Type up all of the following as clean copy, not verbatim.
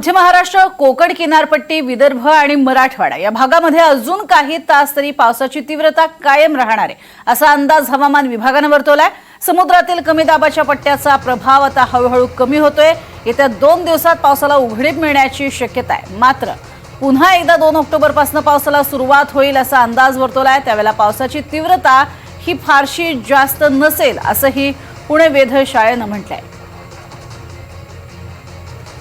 मध्य महाराष्ट्र, कोकण किनारपट्टी, विदर्भ आणि मराठवाडा या भागामध्ये अजून काही तास तरी पावसाची तीव्रता कायम राहणार आहे असा अंदाज हवामान विभागाने वर्तवलाय। समुद्रातील कमी दाबाच्या पट्ट्याचा प्रभाव आता हळूहळू कमी होतोय। येत्या 2 दिवसात पावसाला उघडीप मिळण्याची शक्यता आहे। मात्र पुन्हा एकदा 2 ऑक्टोबर पासून पावसाला सुरुवात होईल असा अंदाज वर्तवलाय। त्यावेळेला पावसाची तीव्रता ही फारशी जास्त नसेल असंही पुणे वेधशाळेने म्हटलंय।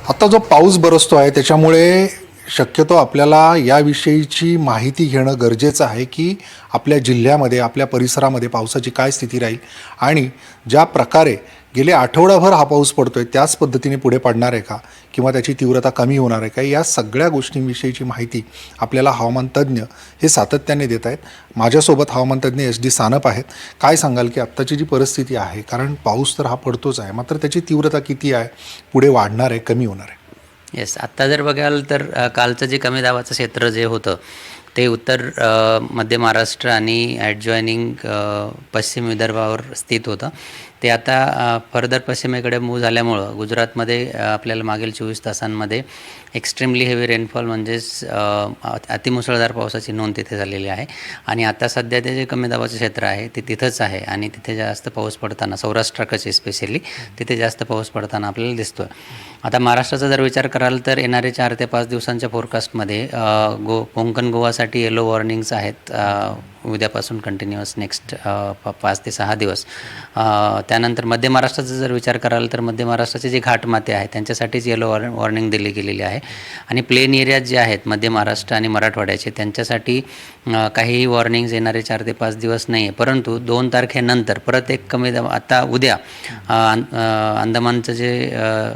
आता जो पाऊस बरसतो आहे त्याच्यामुळे शक्यतो आपल्याला याविषयीची माहिती घेणं गरजेचं आहे की आपल्या जिल्ह्यामध्ये आपल्या परिसरामध्ये पावसाची काय स्थिती राहील आणि ज्या प्रकारे गेले आठवडाभर हा पाऊस पडतोय त्याच पद्धतीने पुढे पडणार आहे का किंवा त्याची तीव्रता कमी होणार आहे का, या सगळ्या गोष्टींविषयीची माहिती आपल्याला हवामान तज्ज्ञ हे सातत्याने देत आहेत। माझ्यासोबत हवामान तज्ज्ञ SD सानप आहेत। काय सांगाल की आत्ताची जी परिस्थिती आहे, कारण पाऊस तर हा पडतोच आहे, मात्र त्याची तीव्रता किती आहे, पुढे वाढणार आहे, कमी होणार आहे? येस, आत्ता जर बघाल तर कालचं जे कमी दाबाचं क्षेत्र जे होतं ते उत्तर मध्य महाराष्ट्र आणि ॲडजॉइनिंग पश्चिम विदर्भावर स्थित होतं। ते आता फर्दर पश्चिमेकडे मूव्ह झाल्यामुळं गुजरातमध्ये आपल्याला मागील 24 तासांमध्ये एक्स्ट्रीमली हेवी रेनफॉल म्हणजेच अतिमुसळधार पावसाची नोंद तिथे झालेली आहे। आणि आता सध्या ते जे कमी दाबाचं क्षेत्र आहे ते तिथंच आहे आणि तिथे जास्त पाऊस पडताना सौराष्ट्राकडे स्पेशली तिथे जास्त पाऊस पडताना आपल्याला दिसतो आहे। आता महाराष्ट्राचा जर विचार कराल तर येणारे 4 ते 5 दिवसांच्या फोरकास्टमध्ये कोकण गोवासाठी येलो वॉर्निंग्स आहेत उद्यापासून कंटिन्युअस नेक्स्ट 5 ते 6 दिवस। त्यानंतर मध्य महाराष्ट्राचा जर विचार कराल तर मध्य महाराष्ट्राचे जे घाटमाते आहेत त्यांच्यासाठीच येलो वॉर्निंग दिली गेलेली आहे। आणि प्लेन एरियाज जे आहेत मध्य महाराष्ट्र आणि मराठवाड्याचे त्यांच्यासाठी काहीही वॉर्निंग्ज येणारे 4 ते 5 दिवस नाही आहे। परंतु 2 तारखेनंतर परत एक कमी दाब, आता उद्या अंदमानचं जे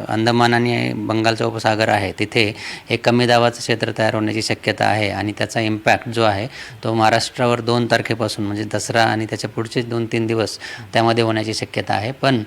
अंदमान आणि बंगालचा उपसागर आहे तिथे एक कमी दाबाचं क्षेत्र तयार होण्याची शक्यता आहे आणि त्याचा इम्पॅक्ट जो आहे तो महाराष्ट्रावर 2 तारखेपासून म्हणजे दसरा आणि त्याच्या पुढचे 2-3 दिवस त्यामध्ये होण्याची शक्यता आहे। पण